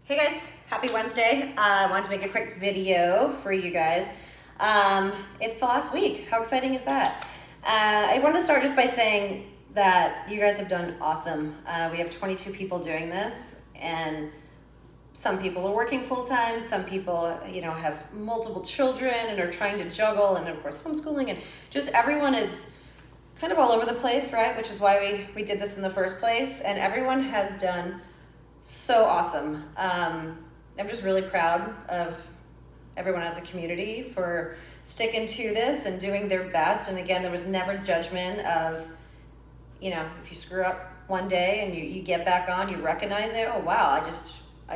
Hey guys, happy Wednesday. I wanted to make a quick video for you guys. It's the last week. How exciting is that? I wanted to start just by saying that you guys have done awesome. We have 22 people doing this, and some people are working full-time, some people, have multiple children and are trying to juggle, and of course homeschooling, and just everyone is kind of all over the place, right? Which is why we did this in the first place, and everyone has done so awesome. I'm just really proud of everyone as a community for sticking to this and doing their best. And again, there was never judgment of, if you screw up one day and you get back on, you recognize it. Oh, wow, I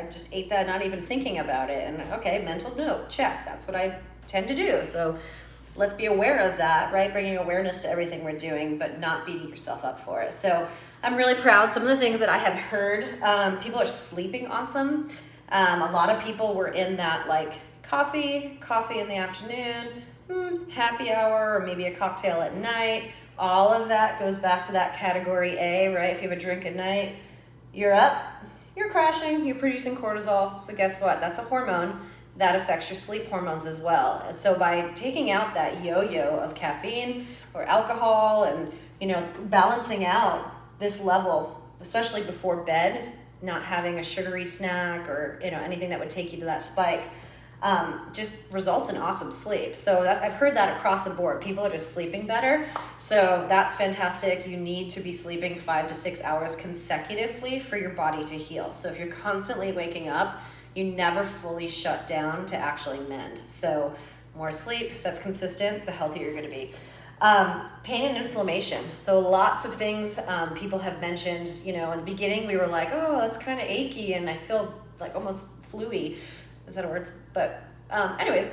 just ate that, not even thinking about it. And okay, mental note, check. That's what I tend to do. So let's be aware of that, right? Bringing awareness to everything we're doing, but not beating yourself up for it. So I'm really proud. Some of the things that I have heard, people are sleeping awesome. A lot of people were in that like coffee in the afternoon, happy hour, or maybe a cocktail at night. All of that goes back to that category A, right? If you have a drink at night, you're up, you're crashing, you're producing cortisol. So guess what? That's a hormone that affects your sleep hormones as well. And so by taking out that yo-yo of caffeine or alcohol and, balancing out this level, especially before bed, not having a sugary snack or anything that would take you to that spike, just results in awesome sleep. So I've heard that across the board. People are just sleeping better. So that's fantastic. You need to be sleeping 5 to 6 hours consecutively for your body to heal. So if you're constantly waking up, you never fully shut down to actually mend. So more sleep that's consistent, the healthier you're going to be. Pain and inflammation. So lots of things people have mentioned, in the beginning we were like, oh, that's kind of achy and I feel like almost flu-y. Is that a word? But anyways,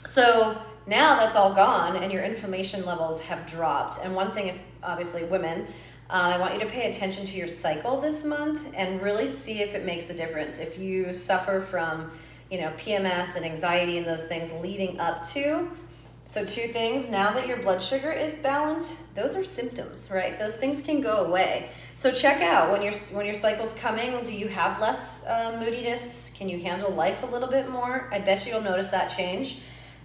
so now that's all gone and your inflammation levels have dropped. And one thing is obviously women. I want you to pay attention to your cycle this month and really see if it makes a difference. If you suffer from, PMS and anxiety and those things leading up to. So 2 things, now that your blood sugar is balanced, those are symptoms, right? Those things can go away. So check out when your cycle's coming, do you have less moodiness? Can you handle life a little bit more? I bet you'll notice that change.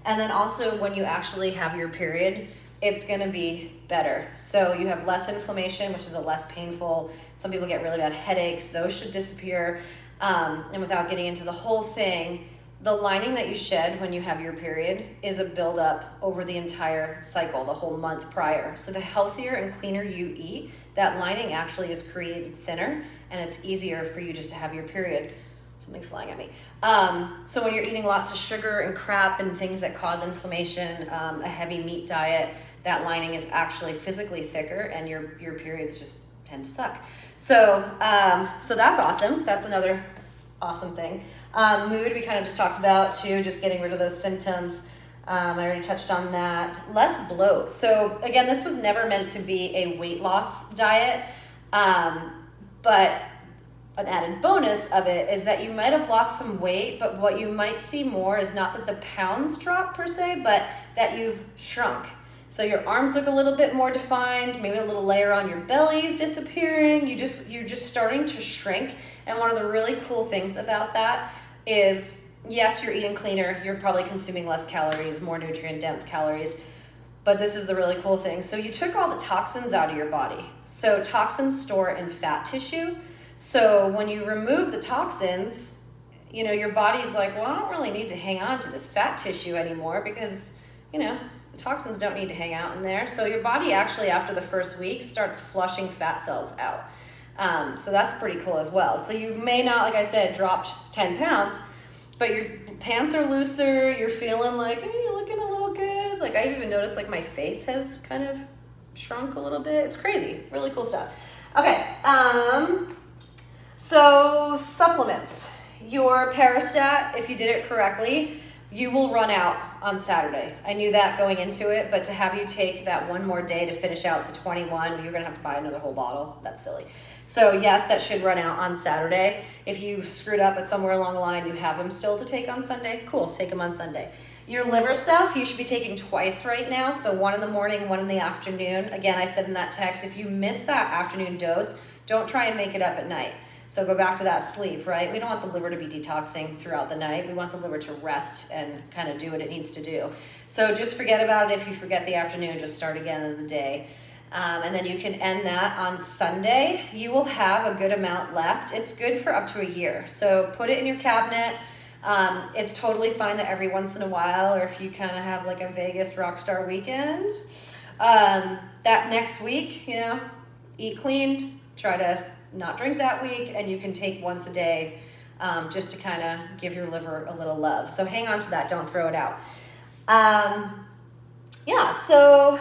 And then also when you actually have your period, it's gonna be better. So you have less inflammation, which is a less painful. Some people get really bad headaches, those should disappear. And without getting into the whole thing, the lining that you shed when you have your period is a buildup over the entire cycle, the whole month prior. So the healthier and cleaner you eat, that lining actually is created thinner and it's easier for you just to have your period. Something's flying at me. So when you're eating lots of sugar and crap and things that cause inflammation, a heavy meat diet, that lining is actually physically thicker and your periods just tend to suck. So that's awesome. That's another awesome thing. Mood, we kind of just talked about too, just getting rid of those symptoms. I already touched on that. Less bloat. So again, this was never meant to be a weight loss diet, but an added bonus of it is that you might have lost some weight, but what you might see more is not that the pounds drop per se, but that you've shrunk. So your arms look a little bit more defined, maybe a little layer on your belly is disappearing. You're just starting to shrink. And one of the really cool things about that is, yes, you're eating cleaner, you're probably consuming less calories, more nutrient-dense calories, but this is the really cool thing. So you took all the toxins out of your body. So toxins store in fat tissue. So when you remove the toxins, your body's like, well, I don't really need to hang on to this fat tissue anymore because, the toxins don't need to hang out in there. So your body actually, after the first week, starts flushing fat cells out. So that's pretty cool as well. So you may not, like I said, dropped 10 pounds, but your pants are looser. You're feeling like, hey, you're looking a little good. Like I even noticed like my face has kind of shrunk a little bit. It's crazy. Really cool stuff. Okay. So supplements. Your Peristat, if you did it correctly, you will run out on Saturday. I knew that going into it, but to have you take that one more day to finish out the 21, you're gonna have to buy another whole bottle. That's silly. So yes, that should run out on Saturday. If you screwed up at somewhere along the line, you have them still to take on Sunday, cool, take them on Sunday. Your liver stuff, you should be taking twice right now. So 1 in the morning, 1 in the afternoon. Again, I said in that text, if you miss that afternoon dose, don't try and make it up at night. So go back to that sleep, right? We don't want the liver to be detoxing throughout the night. We want the liver to rest and kind of do what it needs to do. So just forget about it. If you forget the afternoon, just start again in the day. And then you can end that on Sunday. You will have a good amount left. It's good for up to a year. So put it in your cabinet. It's totally fine that every once in a while, or if you kind of have like a Vegas rock star weekend, that next week, you know, eat clean, try to not drink that week, and you can take once a day just to kind of give your liver a little love. So hang on to that. Don't throw it out. Yeah, so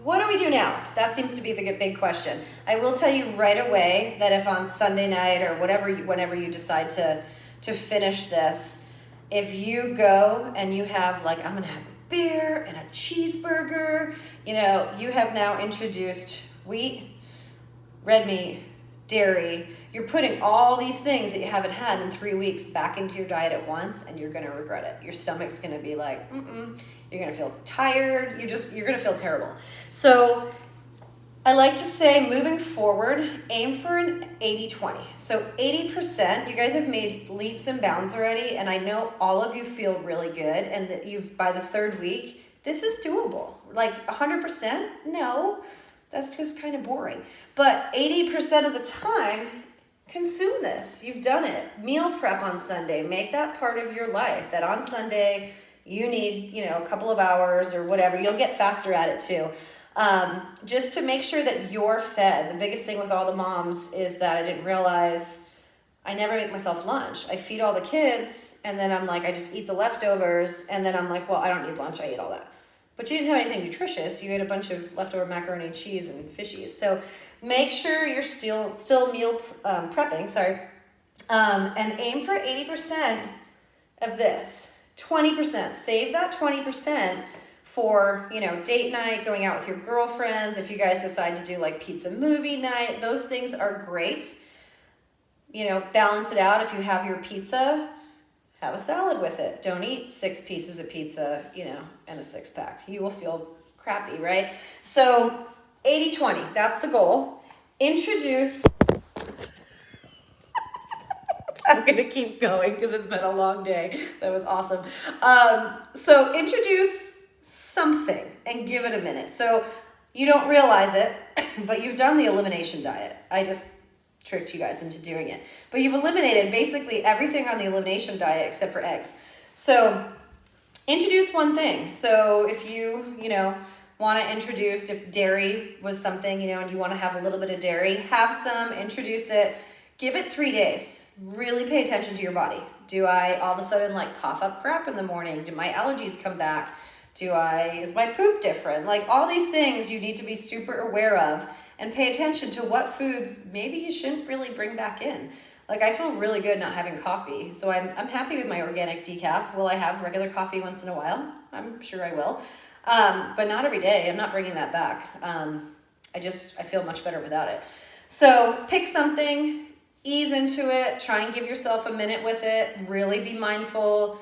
what do we do now? That seems to be the big question. I will tell you right away that if on Sunday night or whenever you decide to finish this, if you go and you have like, I'm gonna have a beer and a cheeseburger, you know, you have now introduced wheat, red meat, dairy. You're putting all these things that you haven't had in 3 weeks back into your diet at once, and you're gonna regret it. Your stomach's gonna be like, You're gonna feel tired. You're gonna feel terrible. So I like to say, moving forward, aim for an 80-20. So 80%, you guys have made leaps and bounds already, and I know all of you feel really good, and that by the 3rd week, this is doable. Like 100%, no, that's just kind of boring. But 80% of the time, consume this. You've done it. Meal prep on Sunday. Make that part of your life, that on Sunday, you need, you know, a couple of hours or whatever. You'll get faster at it too. Just to make sure that you're fed. The biggest thing with all the moms is that I didn't realize I never make myself lunch. I feed all the kids, and then I'm like, I just eat the leftovers, and then I'm like, well, I don't need lunch. I ate all that. But you didn't have anything nutritious. You ate a bunch of leftover macaroni and cheese and fishies. So make sure you're still meal prepping, and aim for 80% of this. 20%, save that 20% for, you know, date night, going out with your girlfriends. If you guys decide to do like pizza movie night, those things are great. You know, balance it out. If you have your pizza, have a salad with it. Don't eat 6 pieces of pizza, you know, and a 6-pack. You will feel crappy, right? So 80-20, that's the goal. Introduce I'm going to keep going because it's been a long day. That was awesome. So introduce something and give it a minute. So you don't realize it, but you've done the elimination diet. I just tricked you guys into doing it. But you've eliminated basically everything on the elimination diet except for eggs. So introduce one thing. So if you want to introduce, if dairy was something, and you want to have a little bit of dairy, have some, introduce it, give it 3 days. Really pay attention to your body. Do I all of a sudden like cough up crap in the morning? Do my allergies come back? Is my poop different? Like all these things you need to be super aware of and pay attention to what foods maybe you shouldn't really bring back in. Like I feel really good not having coffee. So I'm happy with my organic decaf. Will I have regular coffee once in a while? I'm sure I will. But not every day. I'm not bringing that back. I feel much better without it. So pick something, ease into it, try and give yourself a minute with it, really be mindful.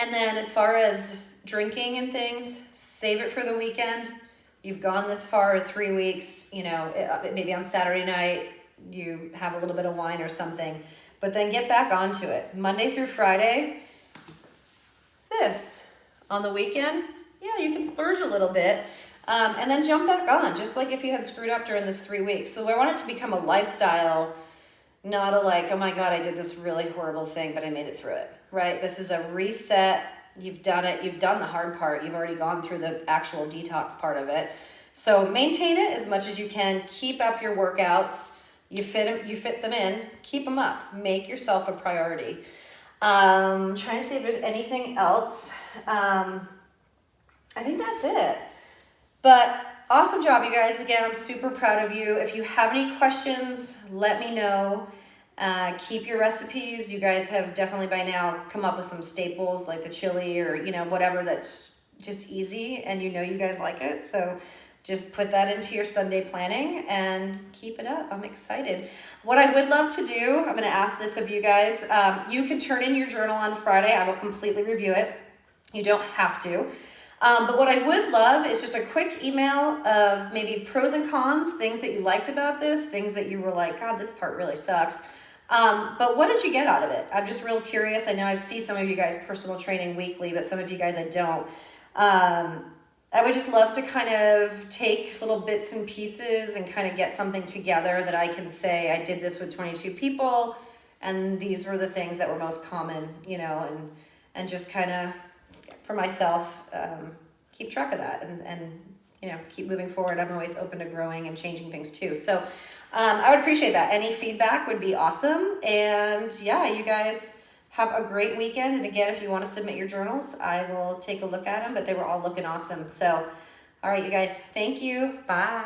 And then as far as drinking and things, save it for the weekend. You've gone this far, 3 weeks, maybe on Saturday night, you have a little bit of wine or something, but then get back onto it. Monday through Friday, this. On the weekend, yeah, you can splurge a little bit. And then jump back on, just like if you had screwed up during this 3 weeks. So I want it to become a lifestyle, not a like, oh my God, I did this really horrible thing, but I made it through it, right? This is a reset. You've done it. You've done the hard part. You've already gone through the actual detox part of it. So maintain it as much as you can. Keep up your workouts. You fit them in. Keep them up. Make yourself a priority. Trying to see if there's anything else. I think that's it. But awesome job, you guys. Again, I'm super proud of you. If you have any questions, let me know. Keep your recipes. You guys have definitely by now come up with some staples like the chili or, whatever that's just easy and you guys like it. So just put that into your Sunday planning and keep it up. I'm excited. What I would love to do, I'm going to ask this of you guys. You can turn in your journal on Friday. I will completely review it. You don't have to. But what I would love is just a quick email of maybe pros and cons, things that you liked about this, things that you were like, God, this part really sucks. But what did you get out of it? I'm just real curious. I know I see some of you guys personal training weekly, but some of you guys I don't. I would just love to kind of take little bits and pieces and kind of get something together that I can say I did this with 22 people and these were the things that were most common, you know, and just kind of for myself, keep track of that and you know, keep moving forward. I'm always open to growing and changing things too. So I would appreciate that. Any feedback would be awesome. And yeah, you guys have a great weekend. And again, if you want to submit your journals, I will take a look at them, but they were all looking awesome. So, all right, you guys, thank you. Bye.